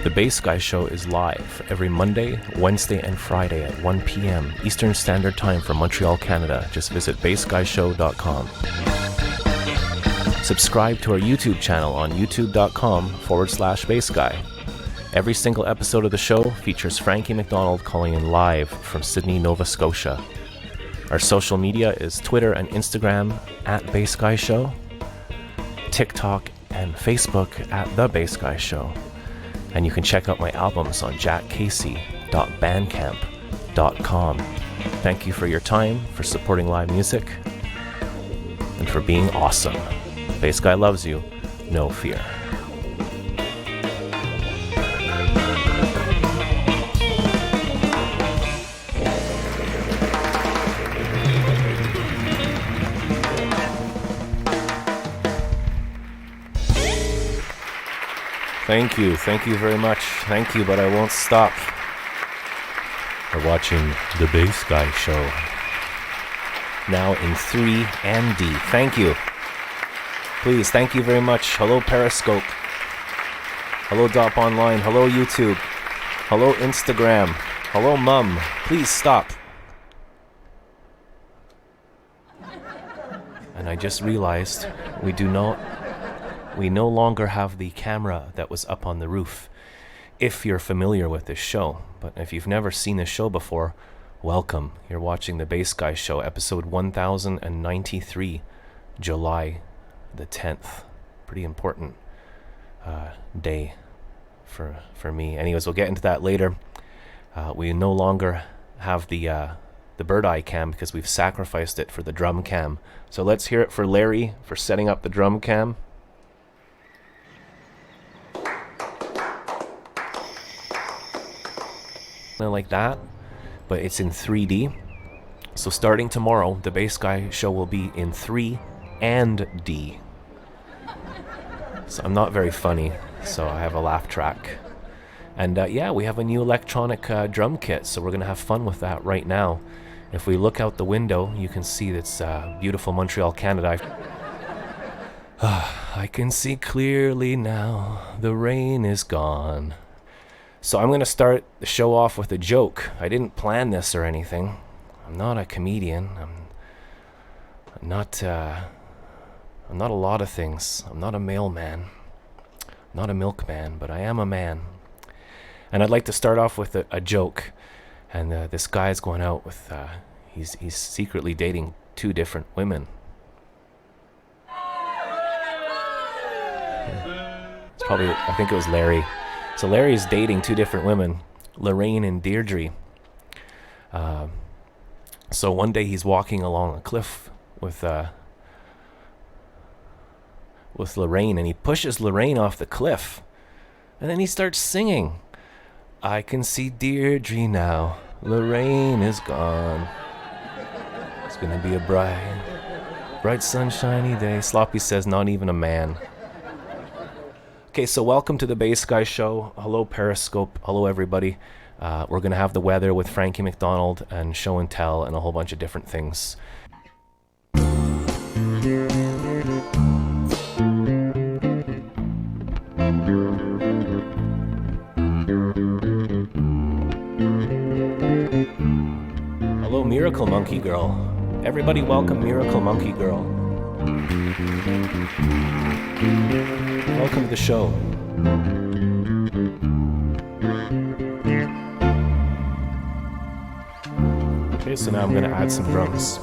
The Bass Guy Show is live every Monday, Wednesday, and Friday at 1 p.m. Eastern Standard Time for Montreal, Canada. Just visit bassguyshow.com. Subscribe to our YouTube channel on youtube.com/bassguy. Every single episode of the show features Frankie McDonald calling in live from Sydney, Nova Scotia. Our social media is Twitter and Instagram at Bass Guy Show, TikTok and Facebook at The Bass Guy Show. And you can check out my albums on jackcasey.bandcamp.com. Thank you for your time, for supporting live music, and for being awesome. Bass Guy loves you, no fear. Thank you very much. Thank you, but I won't stop. We're watching The Bass Guy Show. Now in 3 and D. Thank you. Please, thank you very much. Hello Periscope. Hello Dop Online. Hello YouTube. Hello Instagram. Hello Mum. Please stop. And I just realized we no longer have the camera that was up on the roof. If you're familiar with this show, but if you've never seen this show before, welcome. You're watching The Bass Guy Show, episode 1093, July the 10th. Pretty important day for me. Anyways, we'll get into that later. We no longer have the bird eye cam because we've sacrificed it for the drum cam. So let's hear it for Larry for setting up the drum cam. Like that, but it's in 3D. So starting tomorrow, the Bass Guy Show will be in 3 and D. So I'm not very funny, so I have a laugh track. And yeah, we have a new electronic drum kit, so we're gonna have fun with that right now. If we look out the window, you can see that's beautiful Montreal, Canada. I can see clearly now, the rain is gone. So I'm going to start the show off with a joke. I didn't plan this or anything. I'm not a comedian. I'm not a lot of things. I'm not a mailman. I'm not a milkman, but I am a man. And I'd like to start off with a joke. And this guy's going out with, he's secretly dating 2 different women. Yeah. It's probably, I think it was Larry. So Larry's dating 2 different women, Lorraine and Deirdre. So one day he's walking along a cliff with Lorraine, and he pushes Lorraine off the cliff. And then he starts singing, I can see Deirdre now, Lorraine is gone. It's gonna be a bright sunshiny day. Sloppy says, not even a man. Okay, so welcome to the Bass Guy Show. Hello Periscope. Hello everybody. We're going to have the weather with Frankie McDonald and show and tell and a whole bunch of different things. Hello Miracle Monkey Girl. Everybody welcome Miracle Monkey Girl. Welcome to the show. Okay, so now I'm going to add some drums.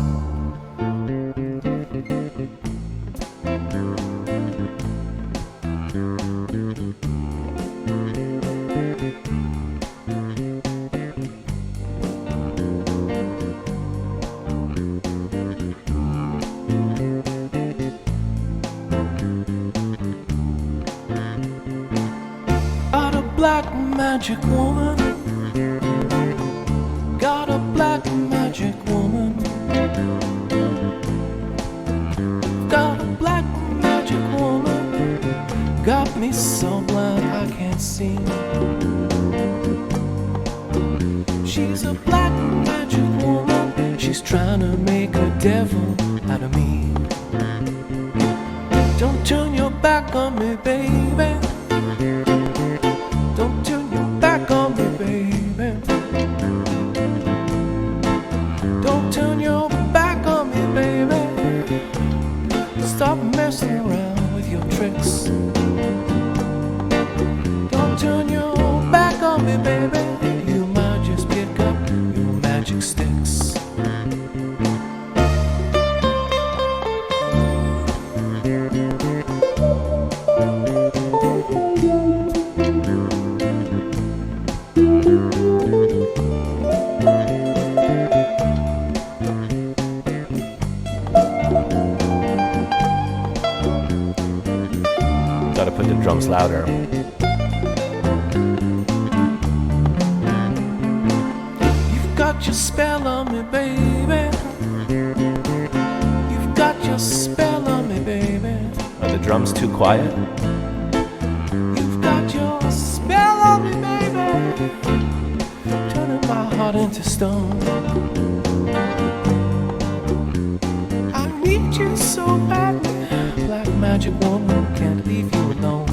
Black magic woman, got a black magic woman, got a black magic woman, got me so blind I can't see. She's a black magic woman, she's trying to make a devil out of me. Don't back on me, baby. Don't turn your back on me, baby. Don't turn your back on me, baby. Stop messing around with your tricks. Don't turn your back on me, baby. You might just pick up your magic sticks. Gotta put the drums louder. You've got your spell on me, baby. You've got your spell on me, baby. Are the drums too quiet? You've got your spell on me, baby. Turning my heart into stone. I need you so badly. Black magic woman, can't leave you alone.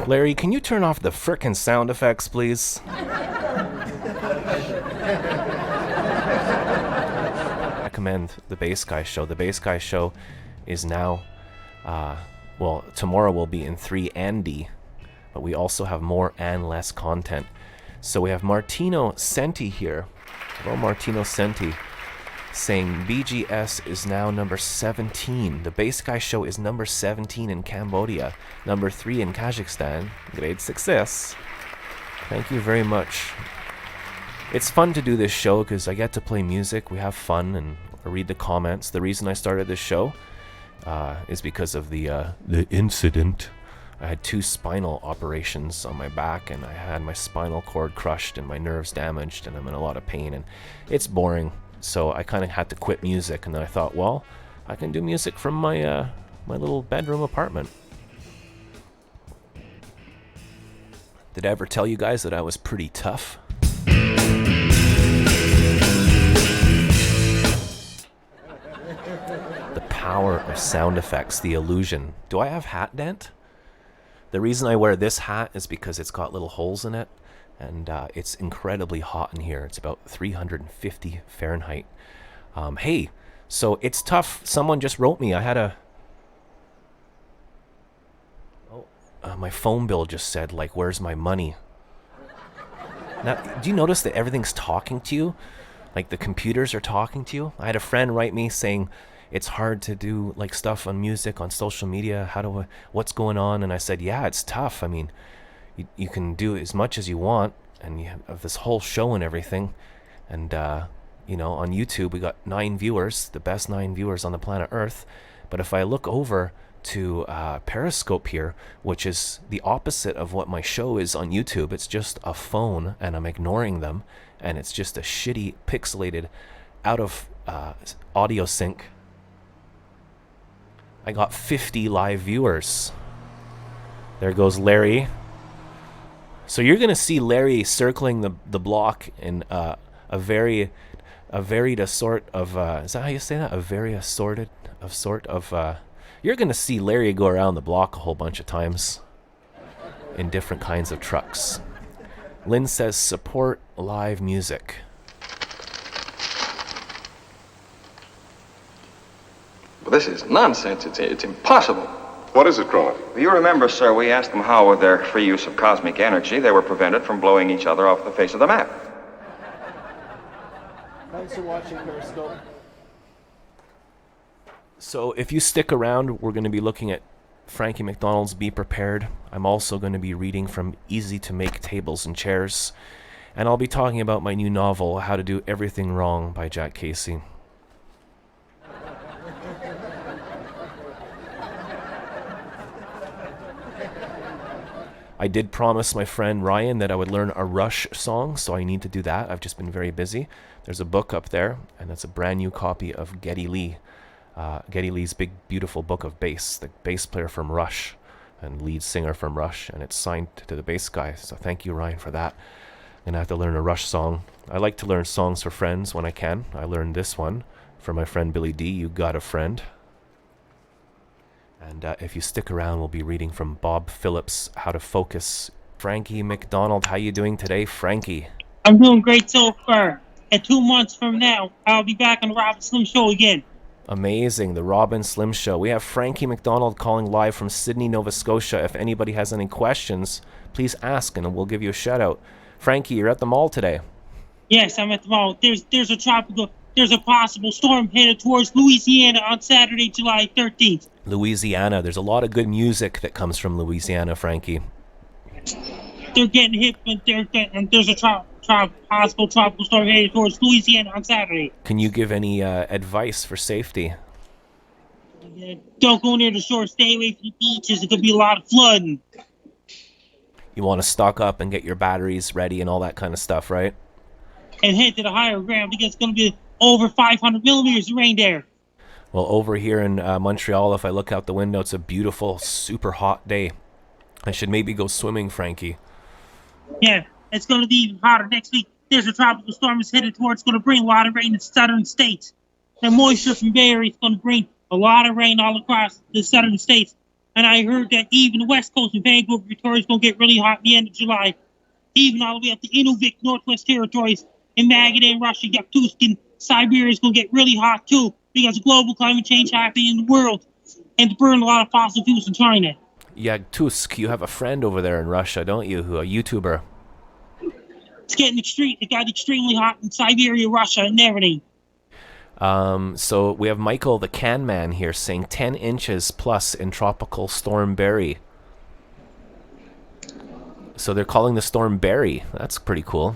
Larry, can you turn off the frickin' sound effects, please? Recommend the Bass Guy Show. The Bass Guy Show is now, well, tomorrow will be in 3 and D, but we also have more and less content. So we have Martino Senti here. Hello, Martino Senti, saying BGS is now number 17. The Bass Guy Show is number 17 in Cambodia, number 3 in Kazakhstan. Great success. Thank you very much. It's fun to do this show because I get to play music, we have fun, and I read the comments. The reason I started this show is because of the incident. I had 2 spinal operations on my back, and I had my spinal cord crushed and my nerves damaged, and I'm in a lot of pain, and it's boring. So I kind of had to quit music, and then I thought, well, I can do music from my my little bedroom apartment. Did I ever tell you guys that I was pretty tough? The power of sound effects, the illusion. Do I have hat dent? The reason I wear this hat is because it's got little holes in it, and it's incredibly hot in here. It's about 350 Fahrenheit. Hey, so it's tough. Someone just wrote me. I had a... my phone bill just said, like, where's my money? Now, do you notice that everything's talking to you? Like, the computers are talking to you? I had a friend write me saying, it's hard to do, like, stuff on music, on social media. What's going on? And I said, yeah, it's tough. I mean, you can do as much as you want, and you have this whole show and everything. And, you know, on YouTube, we got 9 viewers, the best 9 viewers on the planet Earth. But if I look over to Periscope here, which is the opposite of what my show is on YouTube. It's just a phone, and I'm ignoring them, and it's just a shitty, pixelated, out of audio sync. I got 50 live viewers. There goes Larry. So you're gonna see Larry circling the block in a varied sort of is that how you say that? A very assorted of sort of you're gonna see Larry go around the block a whole bunch of times in different kinds of trucks. Lynn says support live music. Well, this is nonsense. It's impossible. What is it, Cronin? You remember, sir, we asked them how, with their free use of cosmic energy, they were prevented from blowing each other off the face of the map. Thanks for watching Periscope. So if you stick around, we're going to be looking at Frankie McDonald's Be Prepared. I'm also going to be reading from Easy to Make Tables and Chairs. And I'll be talking about my new novel, How to Do Everything Wrong by Jack Casey. I did promise my friend Ryan that I would learn a Rush song, so I need to do that. I've just been very busy. There's a book up there, and that's a brand new copy of Geddy Lee. Geddy Lee's big, beautiful book of bass, the bass player from Rush and lead singer from Rush, and it's signed to the bass guy, so thank you, Ryan, for that. I'm going to have to learn a Rush song. I like to learn songs for friends when I can. I learned this one from my friend Billy D, You Got a Friend. And if you stick around, we'll be reading from Bob Phillips, How to Focus. Frankie McDonald, how you doing today, Frankie? I'm doing great so far. And 2 months from now, I'll be back on the Rob Slim Show again. Amazing, the Robin Slim Show. We have Frankie McDonald calling live from Sydney, Nova Scotia. If anybody has any questions, please ask and we'll give you a shout out. Frankie, you're at the mall today. Yes, I'm at the mall. There's a possible storm headed towards Louisiana on Saturday, July 13th. Louisiana, there's a lot of good music that comes from Louisiana, Frankie. They're getting hit, and there's a possible tropical storm headed towards Louisiana on Saturday. Can you give any advice for safety? Don't go near the shore. Stay away from the beaches. There could be a lot of flooding. You want to stock up and get your batteries ready and all that kind of stuff, right? And head to the higher ground because it's going to be over 500 millimeters of rain there. Well, over here in Montreal, if I look out the window, it's a beautiful, super hot day. I should maybe go swimming, Frankie. Yeah, it's going to be even hotter next week. There's a tropical storm is headed towards. It's going to bring a lot of rain in the southern states. And moisture from Bay Area is going to bring a lot of rain all across the southern states. And I heard that even the west coast of Vancouver, Victoria is going to get really hot at the end of July. Even all the way up to Inuvik, Northwest Territories, in Magadan, Russia, Yakutsk, and Siberia is going to get really hot too because of global climate change happening in the world and to burn a lot of fossil fuels in China. Yakutsk, you have a friend over there in Russia, don't you, who a YouTuber? It's getting extreme. It got extremely hot in Siberia, Russia, and everything. So we have Michael the Can Man here saying 10 inches plus in Tropical Storm Barry. So they're calling the storm Barry. That's pretty cool.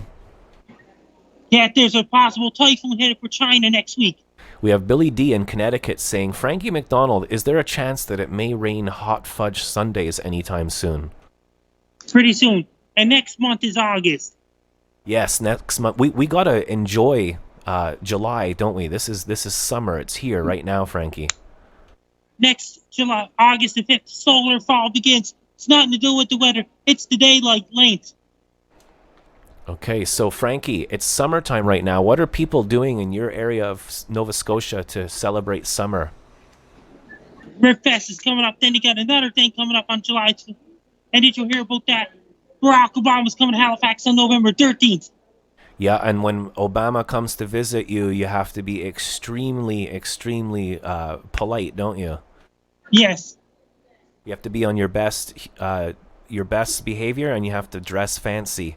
Yeah, there's a possible typhoon headed for China next week. We have Billy D in Connecticut saying, Frankie McDonald, is there a chance that it may rain hot fudge sundaes anytime soon? Pretty soon. And next month is August. Yes, next month. We gotta enjoy July, don't we? This is summer. It's here right now, Frankie. Next July, August the 5th, solar fall begins. It's nothing to do with the weather. It's the daylight length. Okay, so Frankie, it's summertime right now. What are people doing in your area of Nova Scotia to celebrate summer? Ribfest is coming up. Then you got another thing coming up on July 2nd. And did you hear about that? Barack Obama's coming to Halifax on November 13th. Yeah, and when Obama comes to visit you, you have to be extremely, extremely polite, don't you? Yes. You have to be on your best behavior, and you have to dress fancy.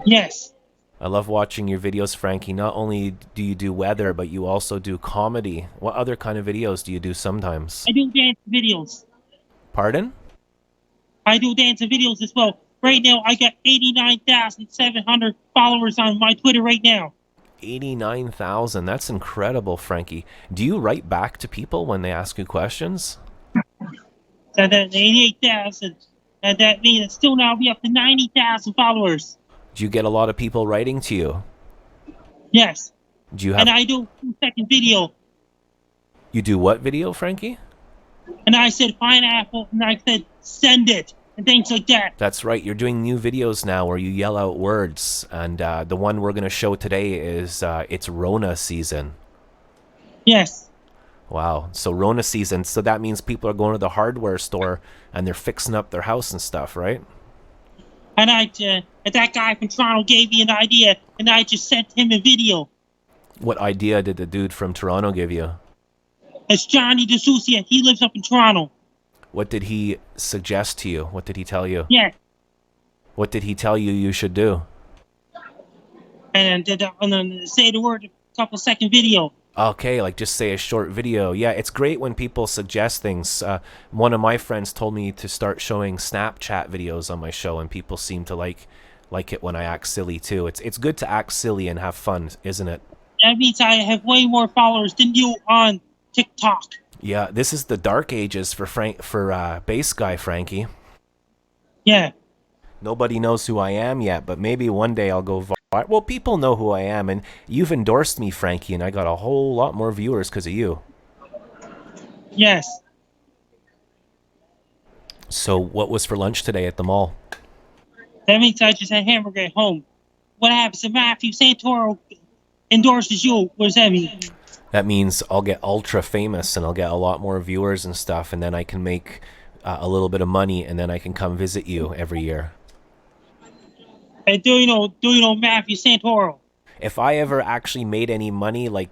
Yes. I love watching your videos, Frankie. Not only do you do weather, but you also do comedy. What other kind of videos do you do sometimes? I do dance videos. Pardon? I do dance videos as well. Right now, I got 89,700 followers on my Twitter right now. 89,000. That's incredible, Frankie. Do you write back to people when they ask you questions? So that's 88,000. And that means it's still now be up to 90,000 followers. Do you get a lot of people writing to you? Yes. Do you have? And I do a 2-second video. You do what video, Frankie? And I said pineapple, and I said send it, and things like that. That's right. You're doing new videos now where you yell out words, and the one we're going to show today is it's Rona season. Yes. Wow. So Rona season. So that means people are going to the hardware store and they're fixing up their house and stuff, right? And that guy from Toronto gave me an idea, and I just sent him a video. What idea did the dude from Toronto give you? It's Johnny DeSoucia. He lives up in Toronto. What did he suggest to you? What did he tell you? Yeah. What did he tell you should do? And then say the word, a couple second video. Okay, like just say a short video. Yeah, it's great when people suggest things. One of my friends told me to start showing Snapchat videos on my show, and people seem to like it when I act silly too. It's good to act silly and have fun, isn't it? That means I have way more followers than you on TikTok. Yeah, this is the dark ages for Bass Guy Frankie. Yeah. Nobody knows who I am yet, but maybe one day I'll go viral. Well, people know who I am, and you've endorsed me, Frankie, and I got a whole lot more viewers because of you. Yes. So what was for lunch today at the mall? That means I just had hamburger at home. What happens if Matthew Santoro endorses you? What does that mean? That means I'll get ultra famous and I'll get a lot more viewers and stuff, and then I can make a little bit of money, and then I can come visit you every year. And do you know Matthew Santoro? If I ever actually made any money, like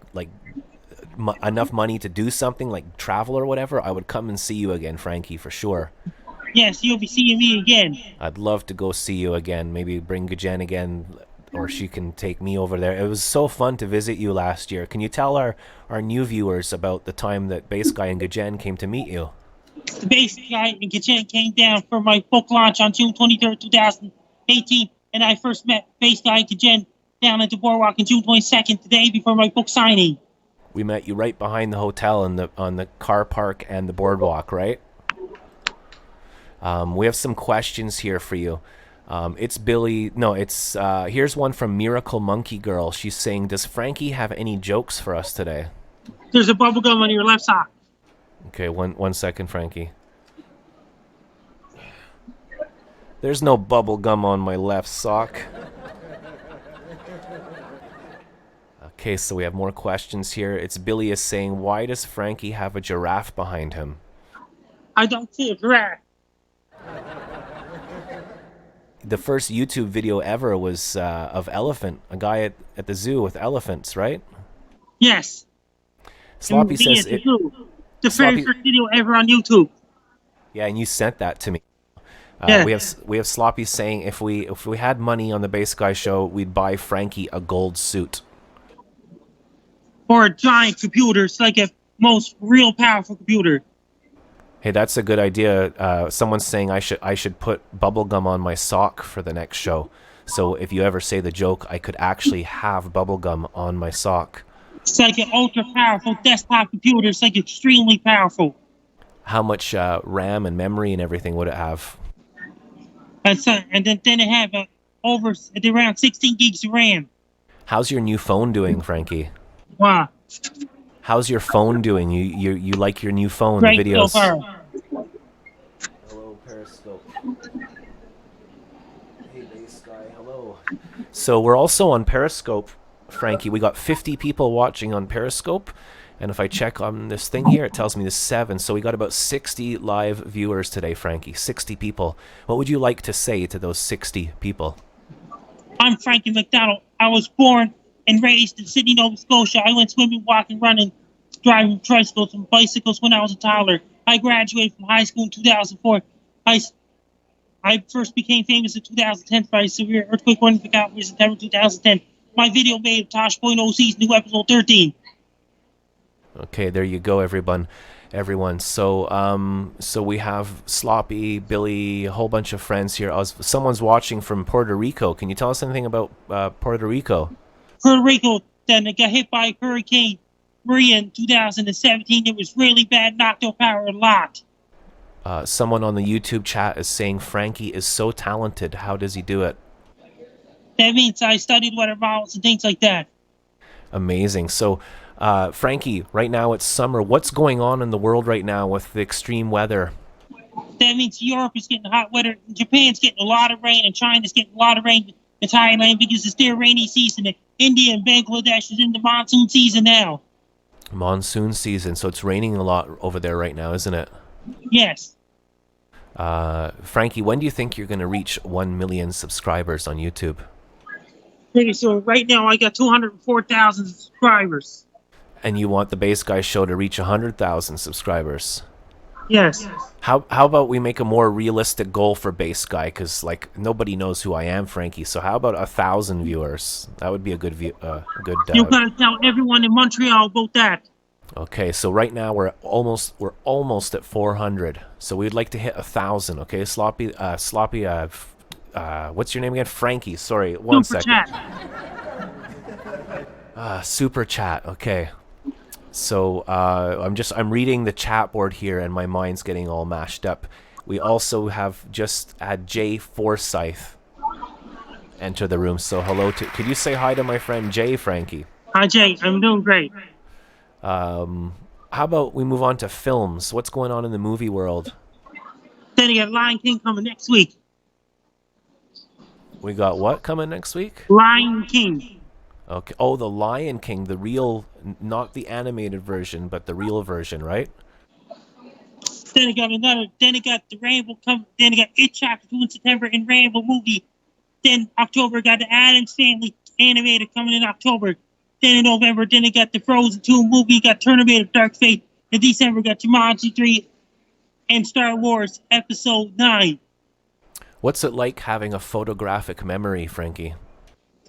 enough money to do something like travel or whatever, I would come and see you again, Frankie, for sure. Yes, you'll be seeing me again. I'd love to go see you again. Maybe bring Gajen again, or she can take me over there. It was so fun to visit you last year. Can you tell our new viewers about the time that Bass Guy and Gajen came to meet you? The Bass Guy and Gajen came down for my book launch on June 23rd, 2018, and I first met Bass Guy and Gajen down at the Boardwalk on June 22nd, the day before my book signing. We met you right behind the hotel on the car park and the boardwalk, right? We have some questions here for you. It's Billy. No, it's here's one from Miracle Monkey Girl. She's saying, "Does Frankie have any jokes for us today?" There's a bubble gum on your left sock. Okay, one second, Frankie. There's no bubble gum on my left sock. Okay, so we have more questions here. It's Billy is saying, "Why does Frankie have a giraffe behind him?" I don't see a giraffe. The first YouTube video ever was of elephant, a guy at the zoo with elephants, right? Yes. Sloppy says it. The very first video ever on YouTube. Yeah, and you sent that to me. Yeah. We have Sloppy saying if we had money on the Bass Guy show, we'd buy Frankie a gold suit. Or a giant computer. It's like a most real powerful computer. Hey, that's a good idea. Someone's saying I should put bubblegum on my sock for the next show. So if you ever say the joke, I could actually have bubblegum on my sock. It's like an ultra powerful desktop computer. It's like extremely powerful. How much RAM and memory and everything would it have? And then it have around 16 gigs of RAM. How's your new phone doing, Frankie? Wow. How's your phone doing? You like your new phone, Great the videos? so far. Hello, Periscope. Hey, Bass Guy, hello. So we're also on Periscope, Frankie. We got 50 people watching on Periscope. And if I check on this thing here, it tells me there's 7. So we got about 60 live viewers today, Frankie. 60 people. What would you like to say to those 60 people? I'm Frankie McDonald. I was born and raised in Sydney, Nova Scotia. I went swimming, walking, running, driving tricycles and bicycles when I was a toddler. I graduated from high school in 2004. I first became famous in 2010 by a severe earthquake warning for Calgary in September 2010. My video made Tosh Point OC's new episode 13. Okay, there you go, everyone. So we have Sloppy, Billy, a whole bunch of friends here. Someone's watching from Puerto Rico. Can you tell us anything about Puerto Rico? Puerto Rico then got hit by Hurricane Maria in 2017. It was really bad, knocked out power a lot. Someone on the YouTube chat is saying Frankie is so talented. How does he do it? That means I studied weather models and things like that. Amazing. So, Frankie, right now it's summer. What's going on in the world right now with the extreme weather? That means Europe is getting hot weather, Japan's getting a lot of rain, and China's getting a lot of rain in Thailand because it's their rainy season. And India and Bangladesh is in the monsoon season now. Monsoon season, so it's raining a lot over there right now, isn't it? Yes. Frankie, when do you think you're going to reach 1 million subscribers on YouTube? Pretty soon. Right now, I got 204,000 subscribers. And you want the Bass Guy Show to reach 100,000 subscribers? Yes. How about we make a more realistic goal for Bass Guy? Because like nobody knows who I am, Frankie. So how about 1,000 viewers? That would be a good view. You gotta tell everyone in Montreal about that. Okay, so right now we're almost at 400. So we'd like to hit 1,000. Okay, Sloppy. What's your name again? Frankie. Sorry, one Super second. Chat. Super chat. Okay. So I'm reading the chat board here, and my mind's getting all mashed up. We also have just had Jay Forsyth enter the room. So hello to. Could you say hi to my friend Jay, Frankie? Hi Jay, I'm doing great. How about we move on to films? What's going on in the movie world? Then you got Lion King coming next week. We got what coming next week? Lion King. Okay. Oh, the Lion King, the real, not the animated version, but the real version, right? Then you got another. Then you got the Rainbow come. Then you got It Chapter 2 in September and Rainbow movie. Then October got the Addams Family animated coming in October. Then in November, then you got the Frozen 2 movie. Got Terminator Dark Fate. In December, got Jumanji 3 and Star Wars Episode 9. What's it like having a photographic memory, Frankie?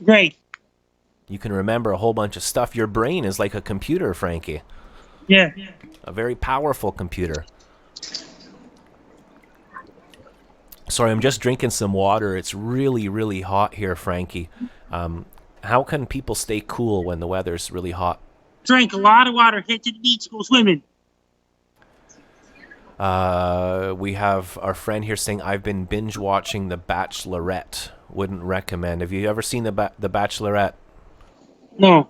Great. You can remember a whole bunch of stuff. Your brain is like a computer, Frankie. Yeah. A very powerful computer. Sorry, I'm just drinking some water. It's really, really hot here, Frankie. How can people stay cool when the weather's really hot? Drink a lot of water. Head to the beach. Go swimming. We have our friend here saying, I've been binge watching The Bachelorette. Wouldn't recommend. Have you ever seen The Bachelorette? No.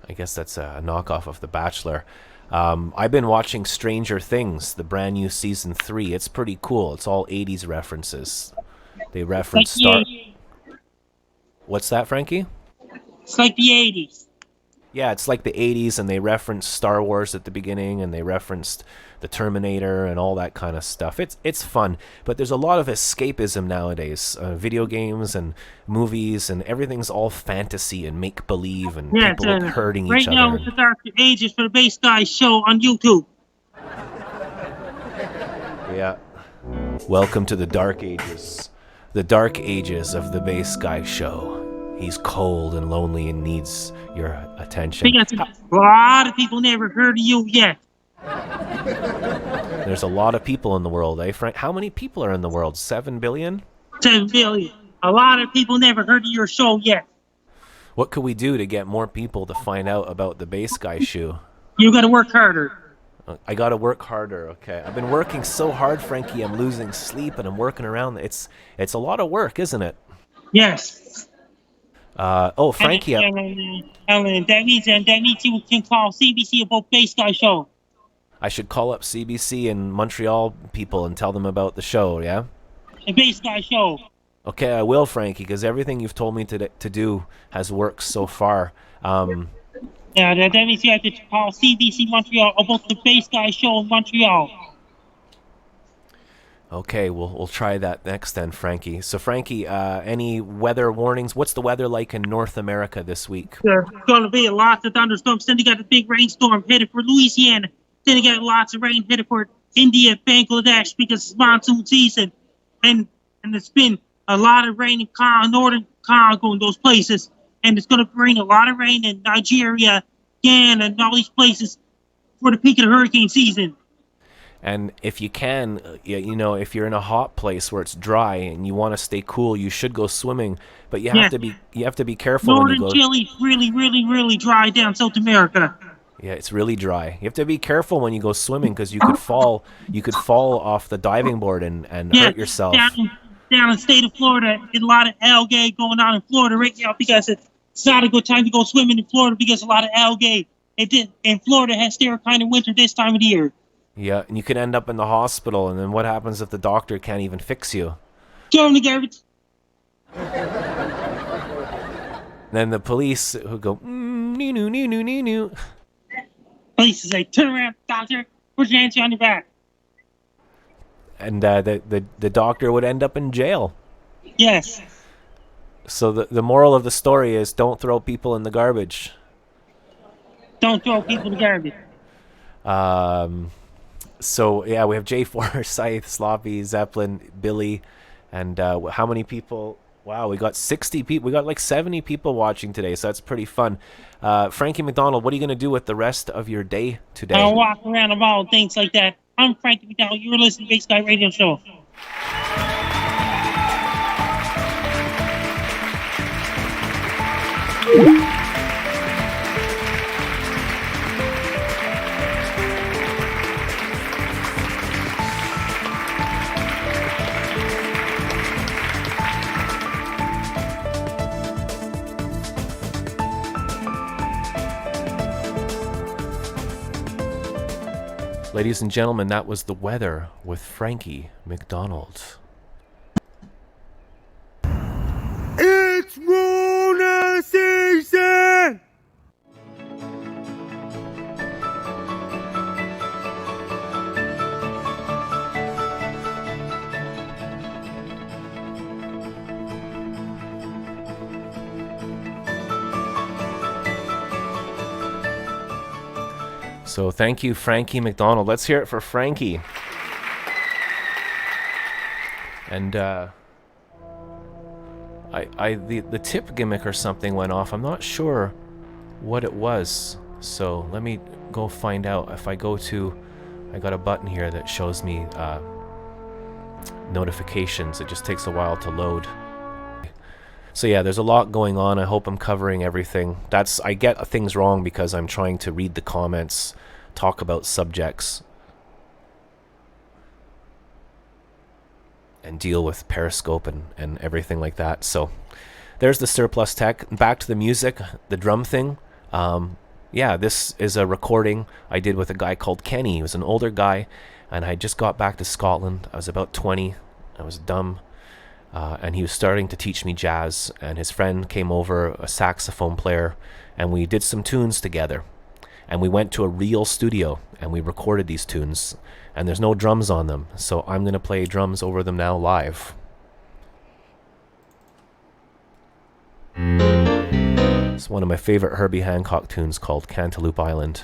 I guess that's a knockoff of The Bachelor. I've been watching Stranger Things, the brand new season 3. It's pretty cool. It's all 80s references. They reference Star... What's that, Frankie? It's like the 80s. Yeah, it's like the 80s, and they referenced Star Wars at the beginning, and they referenced the Terminator and all that kind of stuff. It's fun, but there's a lot of escapism nowadays. Video games and movies, and everything's all fantasy and make-believe, and people like hurting each other. Right now, it's the Dark Ages for the Bass Guy Show on YouTube. Yeah. Welcome to the Dark Ages. The Dark Ages of the Bass Guy Show. He's cold and lonely and needs your attention. Because a lot of people never heard of you yet. There's a lot of people in the world, eh, Frank? How many people are in the world? 7 billion? 7 billion. A lot of people never heard of your show yet. What could we do to get more people to find out about the Bass Guy Show? You gotta work harder. I gotta work harder, okay. I've been working so hard, Frankie, I'm losing sleep and I'm working around. It's a lot of work, isn't it? Yes. Frankie. And that means you can call CBC about Bass Guy Show. I should call up CBC and Montreal people and tell them about the show, yeah? The Bass Guy Show. Okay, I will, Frankie, because everything you've told me to do has worked so far. Yeah, that means you have to call CBC Montreal about the Bass Guy Show in Montreal. Okay, we'll try that next then, Frankie. So, Frankie, any weather warnings? What's the weather like in North America this week? There's going to be lots of thunderstorms. Then you got a big rainstorm headed for Louisiana. Then you got lots of rain headed for India, Bangladesh, because it's monsoon season. And it's been a lot of rain in northern Congo and those places. And it's going to bring a lot of rain in Nigeria, Ghana, and all these places for the peak of the hurricane season. And if you can, if you're in a hot place where it's dry and you want to stay cool, you should go swimming. But you have to be careful when you go. Northern Chile's really, really, really dry down South America. Yeah, it's really dry. You have to be careful when you go swimming because you could fall. You could fall off the diving board and Yeah, hurt yourself. down in the state of Florida, there's a lot of algae going on in Florida right now because it's not a good time to go swimming in Florida because a lot of algae. And Florida has their kind of winter this time of the year. Yeah, and you could end up in the hospital, and then what happens if the doctor can't even fix you? Throw in the garbage. Then the police who go, nee, noo, nee, noo, nee, noo. Police say, turn around, doctor, put your hands on your back. And the doctor would end up in jail. Yes. So the moral of the story is don't throw people in the garbage. Don't throw people in the garbage. So yeah, we have J4, Scythe, Sloppy, Zeppelin, Billy, and how many people? Wow, we got 60 people. We got like 70 people watching today, so that's pretty fun. Frankie McDonald, what are you going to do with the rest of your day today? I'll walk around the mall, things like that. I'm Frankie McDonald. You're listening to Big Sky Radio Show. Ladies and gentlemen, that was the weather with Frankie McDonald. It's Rona season! So thank you, Frankie McDonald. Let's hear it for Frankie. And the tip gimmick or something went off. I'm not sure what it was. So let me go find out. If I go to, I got a button here that shows me notifications. It just takes a while to load. So yeah, there's a lot going on. I hope I'm covering everything. I get things wrong because I'm trying to read the comments, talk about subjects, and deal with Periscope and everything like that. So there's the surplus tech. Back to the music, the drum thing. Yeah, this is a recording I did with a guy called Kenny. He was an older guy, and I just got back to Scotland. I was about 20. I was dumb. And he was starting to teach me jazz, and his friend came over, a saxophone player, and we did some tunes together. And we went to a real studio, and we recorded these tunes, and there's no drums on them, so I'm going to play drums over them now live. It's one of my favorite Herbie Hancock tunes called Cantaloupe Island.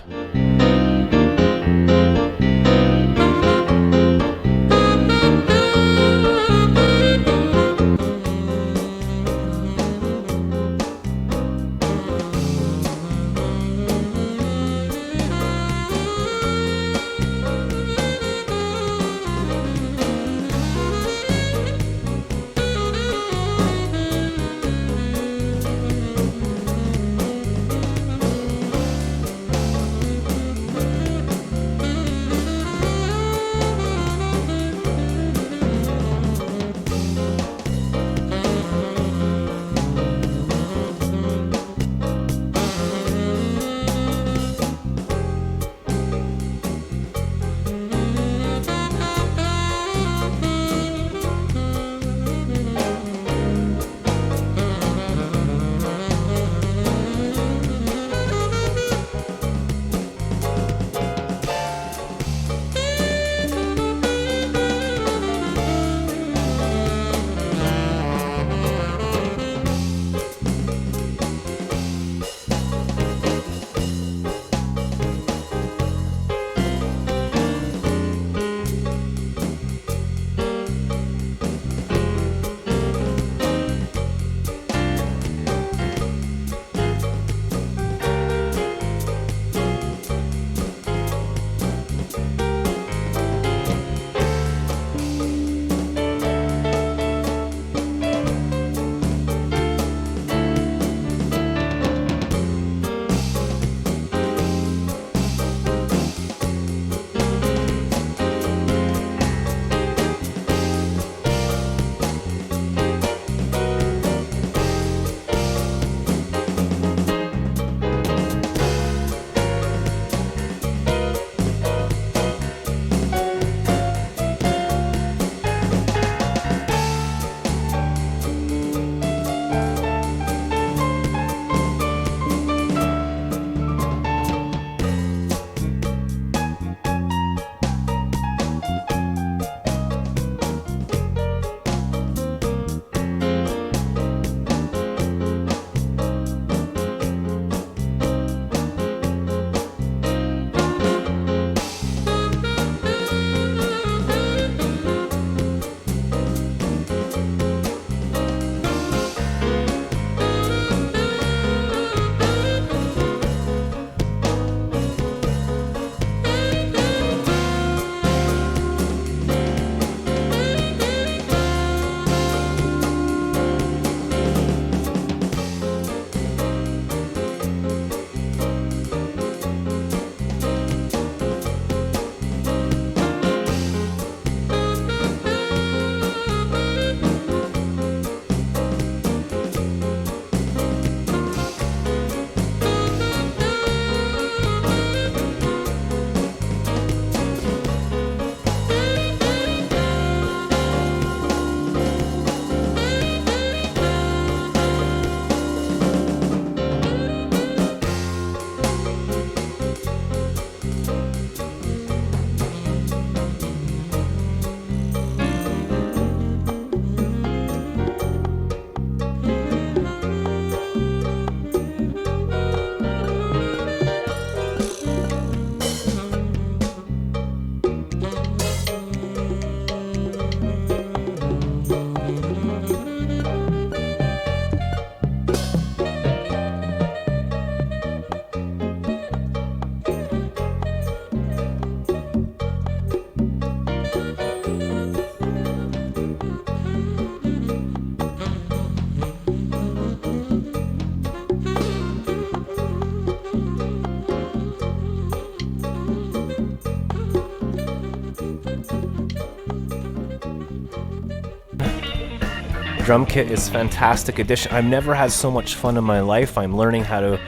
drum kit is fantastic addition. I've never had so much fun in my life. I'm learning how to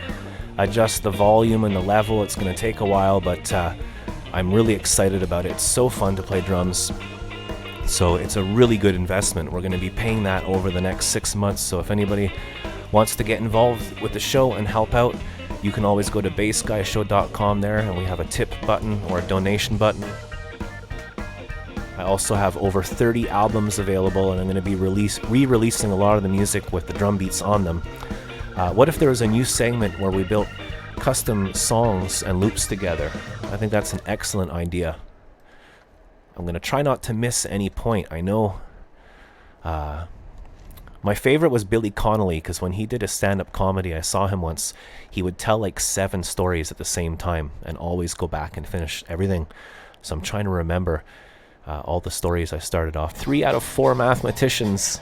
adjust the volume and the level. It's going to take a while, but I'm really excited about it. It's so fun to play drums. So it's a really good investment. We're going to be paying that over the next 6 months. So if anybody wants to get involved with the show and help out, you can always go to bassguyshow.com there, and we have a tip button or a donation button. I also have over 30 albums available, and I'm going to be re-releasing a lot of the music with the drum beats on them. What if there was a new segment where we built custom songs and loops together? I think that's an excellent idea. I'm going to try not to miss any point. I know my favorite was Billy Connolly, because when he did a stand-up comedy, I saw him once, he would tell like 7 stories at the same time and always go back and finish everything. So I'm trying to remember all the stories I started off. 4 out of 3 mathematicians.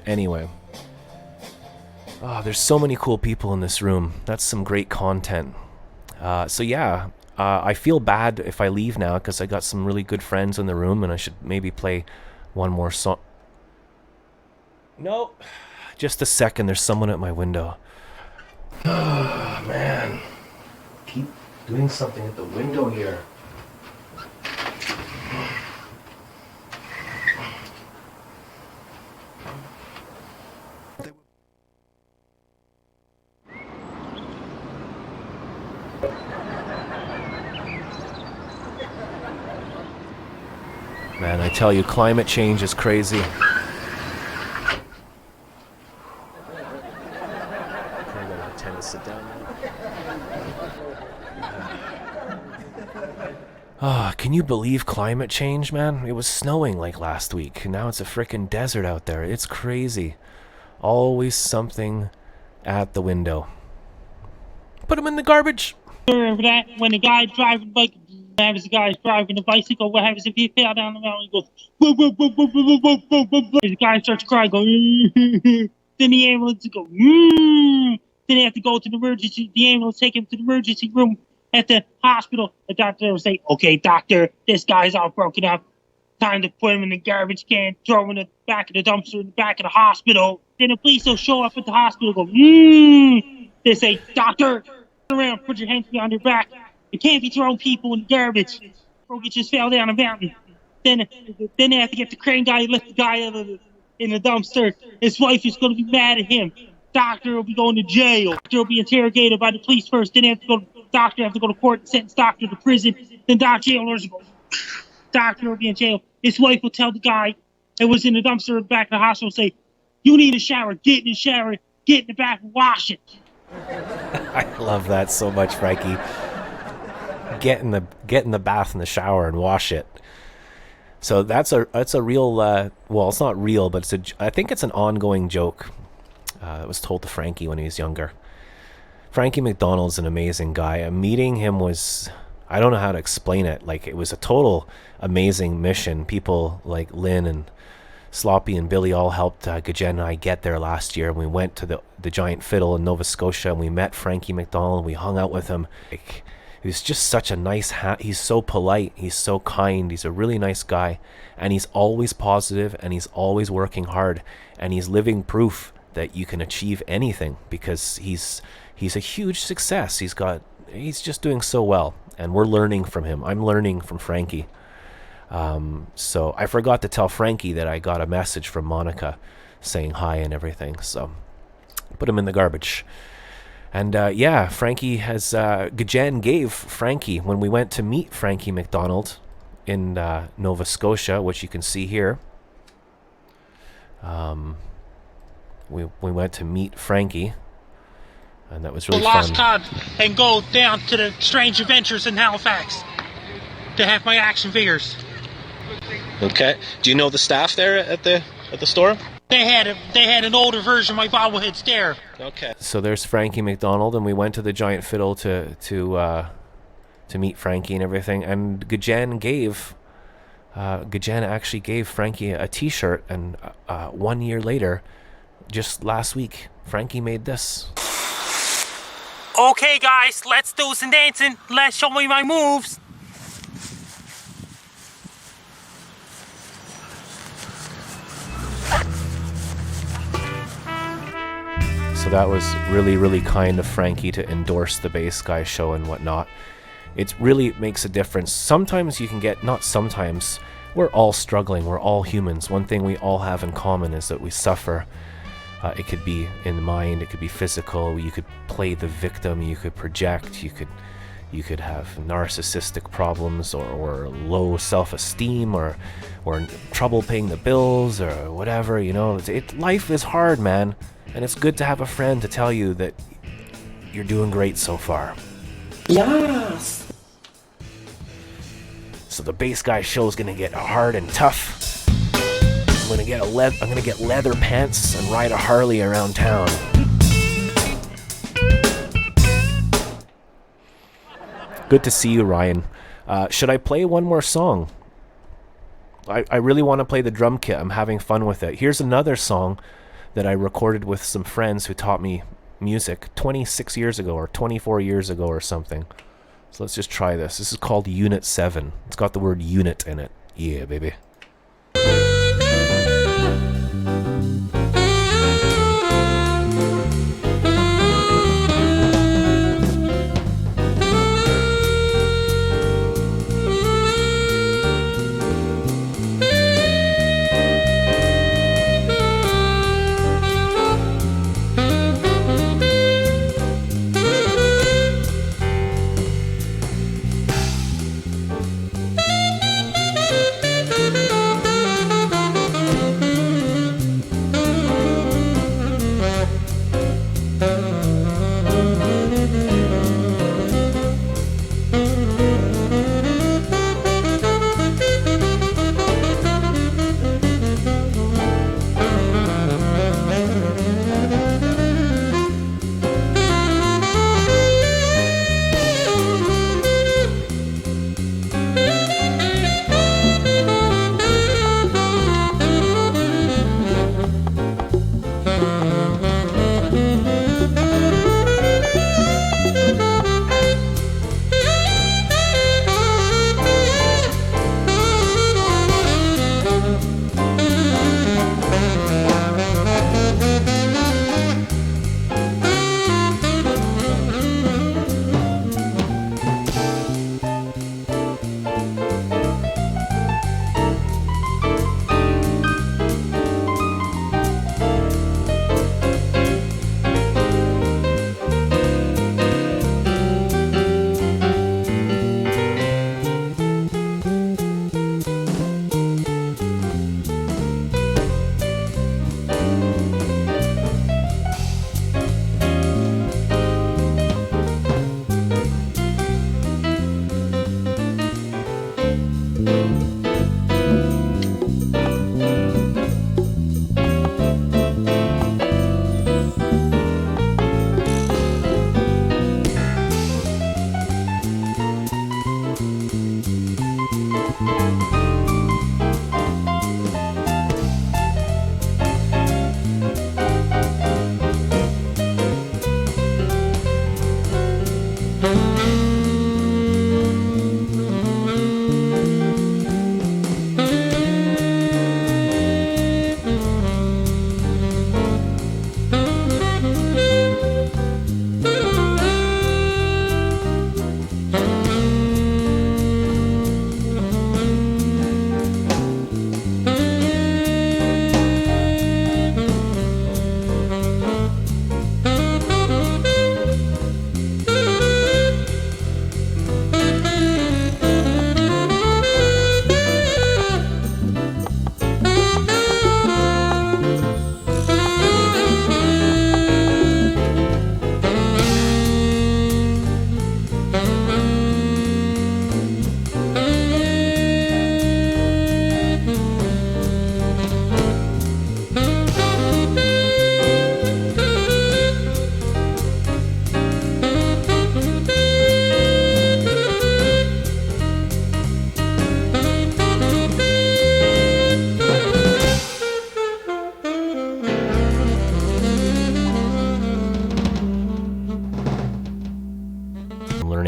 Anyway. Oh, there's so many cool people in this room. That's some great content. I feel bad if I leave now because I got some really good friends in the room, and I should maybe play one more song. No, just a second. There's someone at my window. Oh, man. Keep doing something at the window here. Man, I tell you, climate change is crazy. I gotta tend to sit down now. Can you believe climate change, man? It was snowing like last week, and now it's a frickin' desert out there. It's crazy. Always something at the window. Put them in the garbage. Remember that? When the guy driving the bike, what happens? The guy's driving the bicycle. What happens if he fell down the mountain? He goes, boom, boom, boom, boom, boom, boom, boom, boom, boom. The guy starts crying, going, then the ambulance go, then they have to go to the emergency. The ambulance take him to the emergency room at the hospital. The doctor will say, okay, doctor, this guy's all broken up. Time to put him in the garbage can, throw him in the back of the dumpster in the back of the hospital. Then the police will show up at the hospital, go, they say, doctor, turn around, put your hands behind your back. You can't be throwing people in the garbage. He just fell down a mountain. Then they have to get the crane guy to lift the guy out of in the dumpster. His wife is going to be mad at him. Doctor will be going to jail. Doctor will be interrogated by the police first. Then they have to go. Doctor have to go to court and sentence doctor to prison. Then jailers will go. Doctor will be in jail. His wife will tell the guy that was in the dumpster in the back of the hospital, say, "You need a shower. Get in the shower. Get in the back and wash it." I love that so much, Frankie. Get in the bath and the shower and wash it. So that's a real well, it's not real, but I think it's an ongoing joke that was told to Frankie when he was younger. Frankie McDonald's an amazing guy. Meeting him was, I don't know how to explain it. Like, it was a total amazing mission. People like Lynn and Sloppy and Billy all helped Gajen and I get there last year. We went to the Giant Fiddle in Nova Scotia, and we met Frankie McDonald, and we hung out with him. He was just such a nice he's so polite, he's so kind, he's a really nice guy, and he's always positive, and he's always working hard, and he's living proof that you can achieve anything, because he's a huge success. He's just doing so well, and we're learning from him. I'm learning from Frankie. So I forgot to tell Frankie that I got a message from Monica saying hi and everything, so put him in the garbage. And Frankie has Gajen gave Frankie, when we went to meet Frankie McDonald in Nova Scotia, which you can see here. We went to meet Frankie, and that was really fun. Lost Cod and go down to the Strange Adventures in Halifax to have my action figures. Okay. Do you know the staff there at the store? They had an older version of my bobblehead stare. Okay. So there's Frankie McDonald, and we went to the Giant Fiddle to meet Frankie and everything. And Gajen actually gave Frankie a T-shirt, and 1 year later, just last week, Frankie made this. Okay, guys, let's do some dancing. Let's show me my moves. that was really, really kind of Frankie to endorse the Bass Guy show and whatnot. It really makes a difference. Sometimes you can get, not sometimes, we're all struggling, we're all humans. One thing we all have in common is that we suffer. It could be in the mind, it could be physical, you could play the victim, you could project, you could have narcissistic problems or low self-esteem or trouble paying the bills or whatever, you know. Life is hard, man, and it's good to have a friend to tell you that you're doing great so far. Yes. So the Bass Guy show is gonna get hard and tough. I'm gonna get leather pants and ride a Harley around town. Good to see you, Ryan. Should I play one more song? I really want to play the drum kit. I'm having fun with it. Here's another song that I recorded with some friends who taught me music 26 years ago or 24 years ago or something. So let's just try this. This is called Unit 7. It's got the word unit in it. Yeah, baby.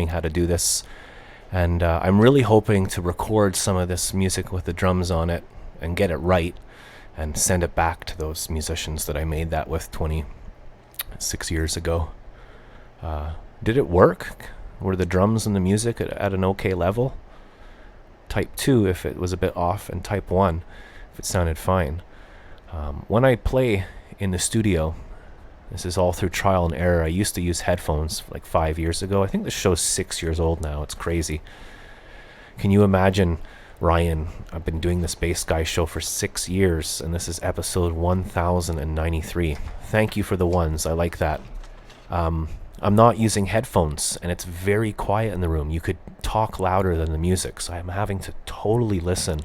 How to do this, and I'm really hoping to record some of this music with the drums on it and get it right and send it back to those musicians that I made that with 20 6 years ago. Did it work? Were the drums and the music at an okay level? Type 2 if it was a bit off, and type 1 if it sounded fine. When I play in the studio, this is all through trial and error. I used to use headphones like 5 years ago. I think the show's 6 years old now. It's crazy. Can you imagine, Ryan? I've been doing this Bass Guy show for 6 years, and this is episode 1093. Thank you for the ones. I like that. I'm not using headphones, and it's very quiet in the room. You could talk louder than the music, so I'm having to totally listen,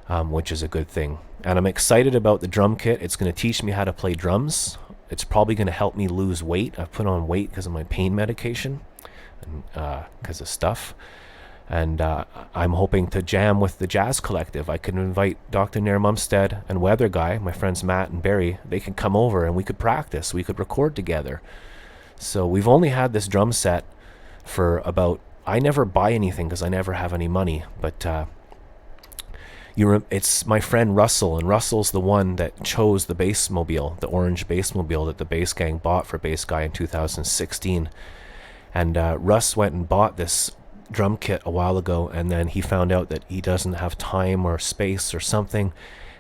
which is a good thing. And I'm excited about the drum kit. It's going to teach me how to play drums. It's probably going to help me lose weight. I've put on weight because of my pain medication, and because of stuff. And I'm hoping to jam with the Jazz Collective. I can invite Dr. Nair Mumstead and Weather Guy, my friends Matt and Barry. They can come over and we could practice. We could record together. So we've only had this drum set for about... I never buy anything because I never have any money. But it's my friend Russell, and Russell's the one that chose the Bassmobile, the orange Bassmobile that the Bass Gang bought for Bass Guy in 2016. And Russ went and bought this drum kit a while ago, and then he found out that he doesn't have time or space or something,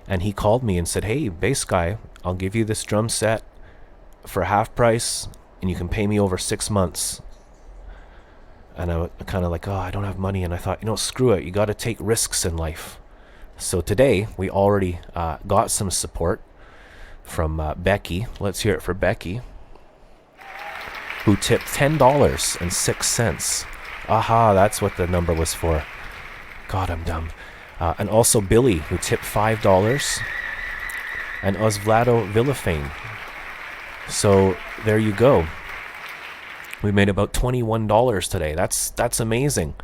and he called me and said, "Hey, Bass Guy, I'll give you this drum set for half price, and you can pay me over 6 months." And I was kind of like, oh, I don't have money. And I thought, screw it. You got to take risks in life. So today, we already got some support from Becky. Let's hear it for Becky, who tipped $10.06. Aha, that's what the number was for. God, I'm dumb. And also Billy, who tipped $5. And Osvaldo Villafane. So there you go. We made about $21 today. That's amazing.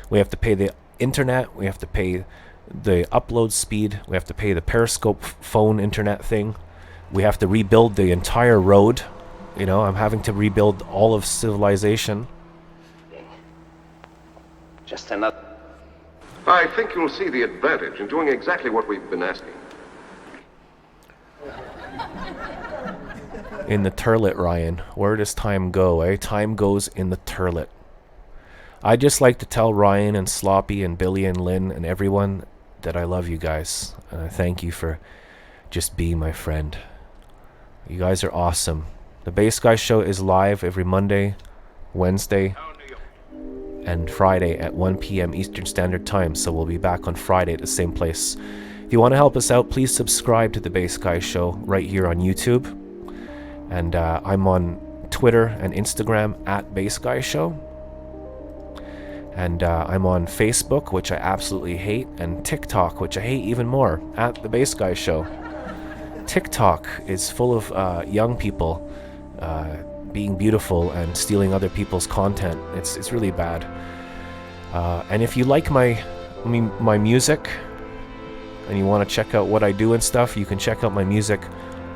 We have to pay the internet. We have to pay the upload speed. We have to pay the Periscope phone internet thing. We have to rebuild the entire road. I'm having to rebuild all of civilization. Just another. I think you'll see the advantage in doing exactly what we've been asking. In the turlet, Ryan. Where does time go, eh? Time goes in the turlet. I just like to tell Ryan and Sloppy and Billy and Lynn and everyone that I love you guys. And I thank you for just being my friend. You guys are awesome. The Bass Guy Show is live every Monday, Wednesday, and Friday at 1 p.m. Eastern Standard Time. So we'll be back on Friday at the same place. If you want to help us out, please subscribe to the Bass Guy Show right here on YouTube. And I'm on Twitter and Instagram at Bass Guy Show. And I'm on Facebook, which I absolutely hate, and TikTok, which I hate even more, at the Bass Guy Show. TikTok is full of young people being beautiful and stealing other people's content. It's really bad. And if you like my music and you want to check out what I do and stuff, you can check out my music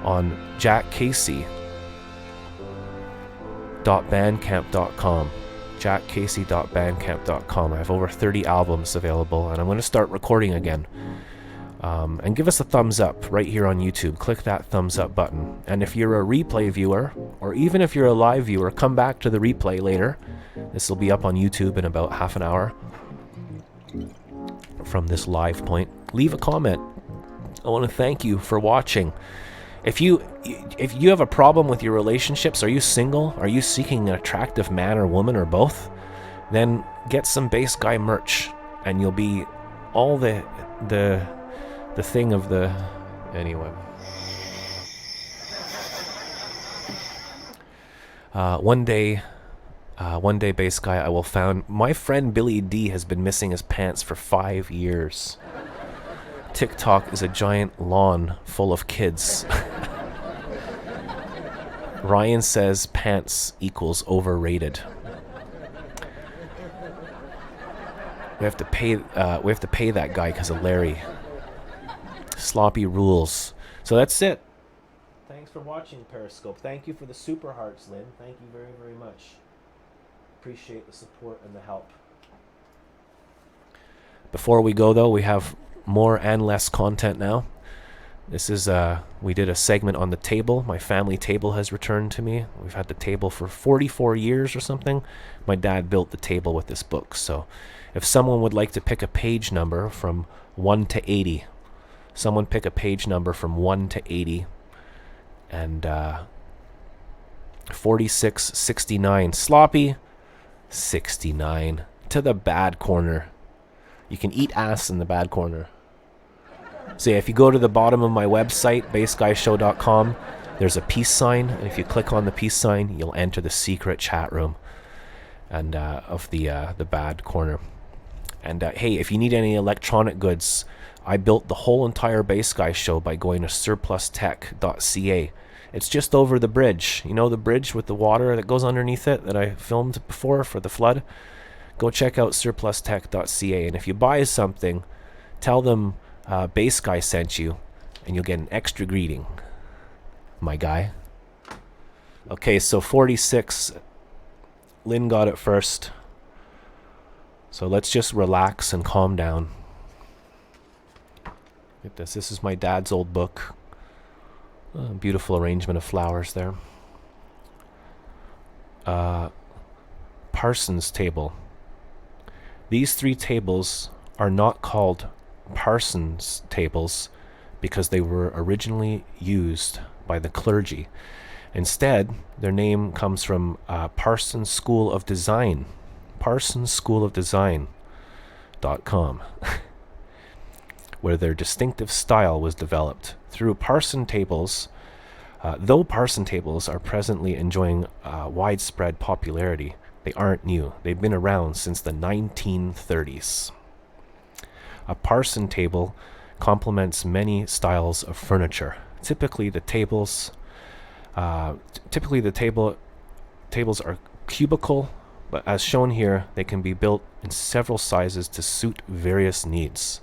on jackcasey.bandcamp.com. jackcasey.bandcamp.com. I have over 30 albums available, and I'm going to start recording again. And give us a thumbs up right here on YouTube. Click that thumbs up button. And if you're a replay viewer, or even if you're a live viewer, come back to the replay later. This will be up on YouTube in about half an hour from this live point. Leave a comment. I want to thank you for watching. If you have a problem with your relationships, are you single? Are you seeking an attractive man or woman or both? Then get some Bass Guy merch, and you'll be all the thing of the... Anyway. One day, Bass Guy, I will found... My friend Billy D has been missing his pants for 5 years. TikTok is a giant lawn full of kids. Ryan says pants equals overrated. We have to pay that guy because of Larry. Sloppy rules. So that's it. Thanks for watching, Periscope. Thank you for the super hearts, Lynn. Thank you very, very much. Appreciate the support and the help. Before we go, though, we have more and less content now. This is, we did a segment on the table. My family table has returned to me. We've had the table for 44 years or something. My dad built the table with this book. So if someone would like to pick a page number from 1 to 80, someone pick a page number from 1 to 80. And 46, 69. Sloppy, 69. To the bad corner. You can eat ass in the bad corner. So if you go to the bottom of my website, bassguyshow.com, there's a peace sign. And if you click on the peace sign, you'll enter the secret chat room and of the bad corner. And hey, if you need any electronic goods, I built the whole entire Bass Guy Show by going to surplustech.ca. It's just over the bridge. You know the bridge with the water that goes underneath it that I filmed before for the flood? Go check out surplustech.ca. And if you buy something, tell them Bass Guy sent you, and you'll get an extra greeting, my guy. Okay, so 46. Lynn got it first. So let's just relax and calm down. Look at this. This is my dad's old book. Beautiful arrangement of flowers there. Parsons table. These 3 tables are not called Parsons tables because they were originally used by the clergy. Instead, their name comes from Parsons School of Design. ParsonsSchoolOfDesign.com where their distinctive style was developed. Through Parson tables, though Parson tables are presently enjoying widespread popularity, they aren't new. They've been around since the 1930s. A Parson table complements many styles of furniture. Typically, the tables are cubical, but as shown here, they can be built in several sizes to suit various needs.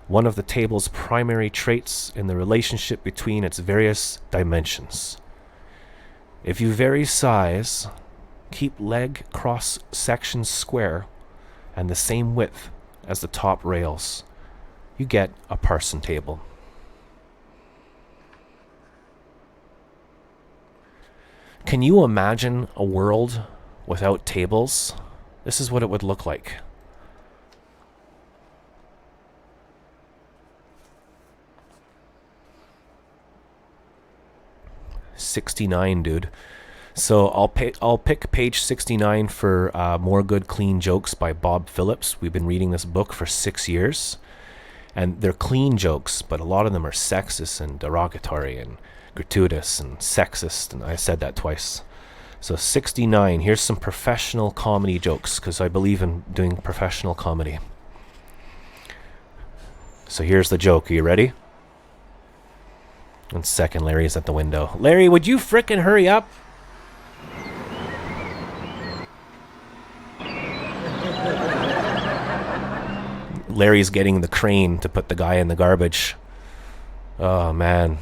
One of the table's primary traits in the relationship between its various dimensions. If you vary size, keep leg cross sections square and the same width as the top rails, you get a Parson table. Can you imagine a world without tables? This is what it would look like. $69, dude. So I'll pick page 69 for More Good Clean Jokes by Bob Phillips. We've been reading this book for 6 years, and they're clean jokes, but a lot of them are sexist and derogatory and gratuitous and sexist, and I said that twice. So 69, here's some professional comedy jokes, because I believe in doing professional comedy. So here's the joke. Are you ready? 1 second, Larry's at the window. Larry, would you frickin' hurry up? Larry's getting the crane to put the guy in the garbage. Oh, man.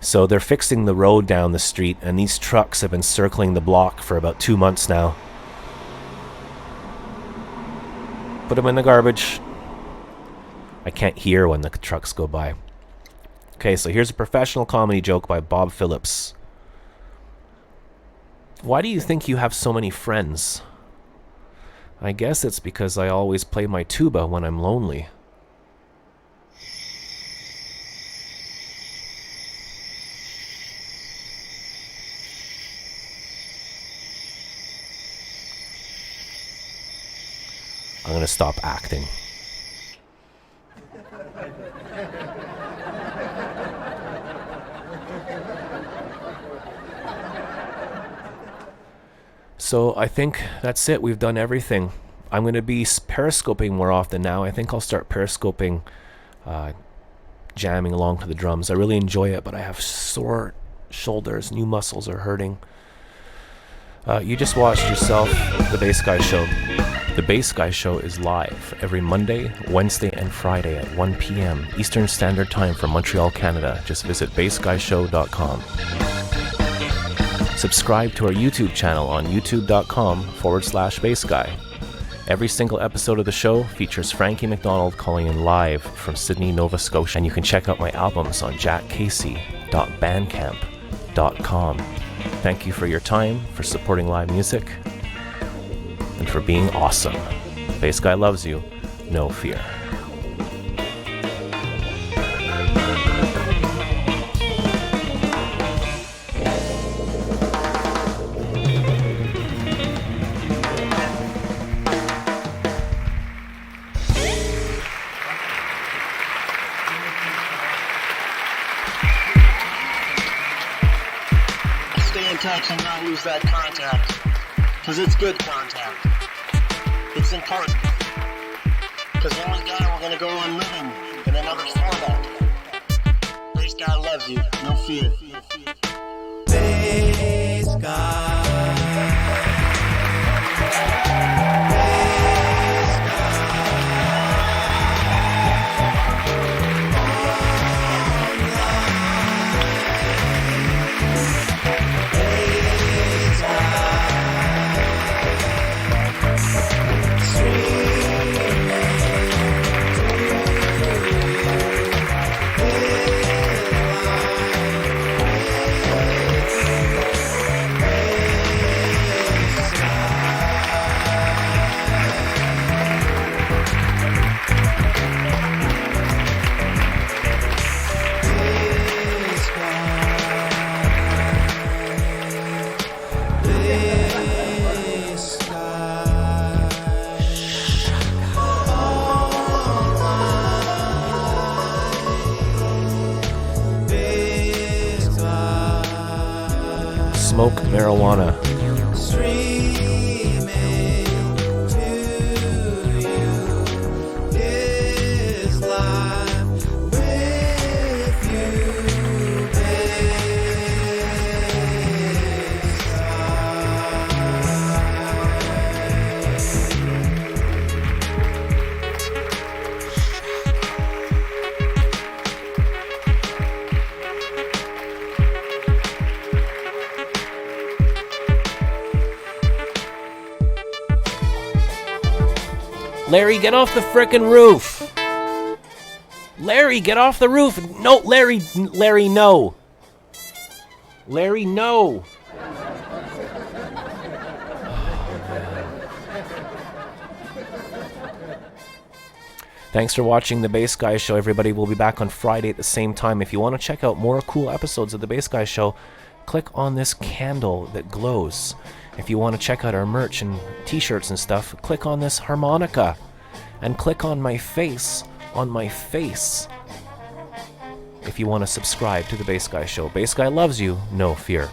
So they're fixing the road down the street, and these trucks have been circling the block for about 2 months now. Put them in the garbage. I can't hear when the trucks go by. Okay, so here's a professional comedy joke by Bob Phillips. Why do you think you have so many friends? I guess it's because I always play my tuba when I'm lonely. I'm going to stop acting. So I think that's it. We've done everything. I'm going to be periscoping more often now. I think I'll start periscoping, jamming along to the drums. I really enjoy it, but I have sore shoulders. New muscles are hurting. You just watched yourself The Bass Guy Show. The Bass Guy Show is live every Monday, Wednesday, and Friday at 1 p.m. Eastern Standard Time from Montreal, Canada. Just visit bassguyshow.com. Subscribe to our YouTube channel on youtube.com/bassguy. Every single episode of the show features Frankie McDonald calling in live from Sydney, Nova Scotia, and you can check out my albums on jackcasey.bandcamp.com. Thank you for your time, for supporting live music, and for being awesome. Bass Guy loves you, no fear. Stay in touch and not lose that contact, because it's good contact. It's important, because when we die, we're going to go on living in another format. Bass Guy loves you, no fear. Bass Guy. Smoke marijuana. Larry, get off the frickin' roof! Larry, get off the roof! No, Larry, no! Larry, no! Thanks for watching The Bass Guy Show, everybody. We'll be back on Friday at the same time. If you want to check out more cool episodes of The Bass Guy Show, click on this candle that glows. If you want to check out our merch and t-shirts and stuff, click on this harmonica. And click on my face, if you want to subscribe to The Bass Guy Show. Bass Guy loves you, no fear.